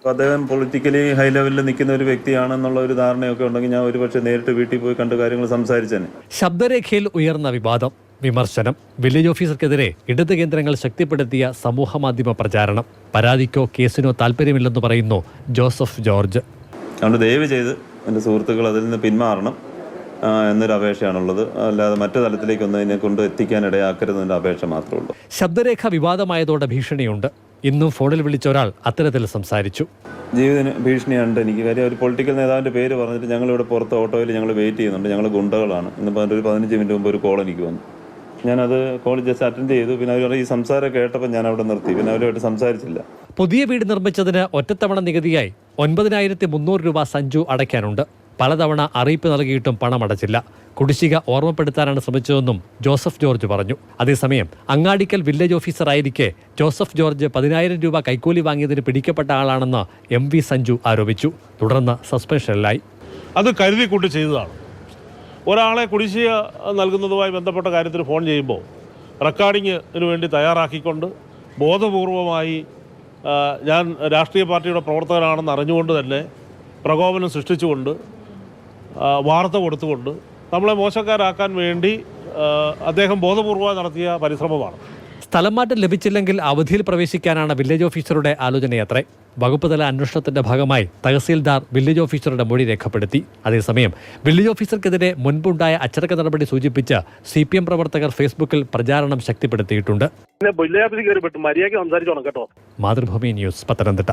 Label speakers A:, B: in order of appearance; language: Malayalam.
A: അദ്ദേഹം പൊളിറ്റിക്കലി ഹൈ ലെവലിൽ നിൽക്കുന്ന ഒരു വ്യക്തിയാണെന്നുള്ള ഒരു ധാരണയൊക്കെ ഉണ്ടെങ്കിൽ ഞാൻ ഒരുപക്ഷെ നേരിട്ട് വീട്ടിൽ പോയി കണ്ട് കാര്യങ്ങൾ സംസാരിച്ചേനെ.
B: ശബ്ദരേഖയിൽ ഉയർന്ന വിവാദം, വിമർശനം, വില്ലേജ് ഓഫീസർക്കെതിരെ ഇടത് കേന്ദ്രങ്ങൾ ശക്തിപ്പെടുത്തിയ സമൂഹമാധ്യമ പ്രചാരണം, പരാതിക്കോ കേസിനോ താല്പര്യമില്ലെന്ന് പറയുന്നു ജോസഫ് ജോർജ്.
A: അതുകൊണ്ട് ദയവ് ചെയ്ത് എൻ്റെ സുഹൃത്തുക്കൾ അതിൽ നിന്ന് പിന്മാറണം എന്നൊരു അപേക്ഷയാണുള്ളത്. അല്ലാതെ മറ്റു തലത്തിലേക്കൊന്നും ഇതിനെ കൊണ്ട് എത്തിക്കാനിടയാക്കരുതെന്നൊരു അപേക്ഷ മാത്രമേ ഉള്ളൂ.
B: ശബ്ദരേഖ വിവാദമായതോടെ ഭീഷണിയുണ്ട്. ഇന്നും ഫോണിൽ വിളിച്ച ഒരാൾ അത്തരത്തിൽ സംസാരിച്ചു.
A: ജീവിതത്തിന് ഭീഷണിയുണ്ട് എനിക്ക്. കാര്യം ഒരു പൊളിറ്റിക്കൽ നേതാവിൻ്റെ പേര് പറഞ്ഞിട്ട് ഞങ്ങളിവിടെ പുറത്ത് ഓട്ടോയിൽ ഞങ്ങൾ വെയിറ്റ് ചെയ്യുന്നുണ്ട്, ഞങ്ങൾ ഗുണ്ടകളാണ് എന്ന് പറഞ്ഞിട്ട് ഒരു 15 മിനിറ്റ് മുമ്പ് ഒരു കോൾ എനിക്ക് വന്നു. ഞാനത് കോൾ ജസ്റ്റ് അറ്റൻഡ് ചെയ്തു. പിന്നെ അവർ ഈ സംസാരം കേട്ടപ്പോൾ ഞാൻ അവിടെ നിർത്തി. പിന്നെ അവരുമായിട്ട് സംസാരിച്ചില്ല.
B: പുതിയ വീട് നിർമ്മിച്ചതിന് ഒറ്റത്തവണ നികുതിയായി 9,300 രൂപ സഞ്ജു അടയ്ക്കാനുണ്ട്. പലതവണ അറിയിപ്പ് നൽകിയിട്ടും പണമടച്ചില്ല. കുടിശ്ശിക ഓർമ്മപ്പെടുത്താനാണ് ശ്രമിച്ചതെന്നും ജോസഫ് ജോർജ് പറഞ്ഞു. അതേസമയം അങ്ങാടിക്കൽ വില്ലേജ് ഓഫീസറായിരിക്കെ ജോസഫ് ജോർജ് 10,000 രൂപ കൈക്കൂലി വാങ്ങിയതിന് പിടിക്കപ്പെട്ട ആളാണെന്ന് MV സഞ്ജു ആരോപിച്ചു. തുടർന്ന് സസ്പെൻഷനിലായി.
C: അത് കരുതിക്കൂട്ടി ചെയ്തതാണ്. ഒരാളെ കുടിശ്ശിക നൽകുന്നതുമായി ബന്ധപ്പെട്ട കാര്യത്തിൽ ഫോൺ ചെയ്യുമ്പോൾ റെക്കോർഡിങ്ങിന് വേണ്ടി തയ്യാറാക്കിക്കൊണ്ട് ബോധപൂർവമായി ഞാൻ രാഷ്ട്രീയ പാർട്ടിയുടെ പ്രവർത്തകനാണെന്ന് അറിഞ്ഞുകൊണ്ട് തന്നെ പ്രകോപനം സൃഷ്ടിച്ചുകൊണ്ട് വാർത്ത കൊടുത്തുകൊണ്ട് നമ്മളെ മോശക്കാരാക്കാൻ വേണ്ടി അദ്ദേഹം ബോധപൂർവ്വം നടത്തിയ പരിശ്രമമാണ്.
B: സ്ഥലം മാറ്റം ലഭിച്ചില്ലെങ്കിൽ അവധിയിൽ പ്രവേശിക്കാനാണ് വില്ലേജ് ഓഫീസറുടെ ആലോചനയത്രേ. വകുപ്പ് തല അന്വേഷണത്തിന്റെ ഭാഗമായി തഹസീൽദാർ വില്ലേജ് ഓഫീസറുടെ മൊഴി രേഖപ്പെടുത്തി. അതേസമയം വില്ലേജ് ഓഫീസർക്കെതിരെ മുൻപുണ്ടായ അച്ചടക്ക നടപടി സൂചിപ്പിച്ച് CPM പ്രവർത്തകർ ഫേസ്ബുക്കിൽ പ്രചാരണം ശക്തിപ്പെടുത്തിയിട്ടുണ്ട്.
C: മാതൃഭൂമി ന്യൂസ്, പത്തനംതിട്ട.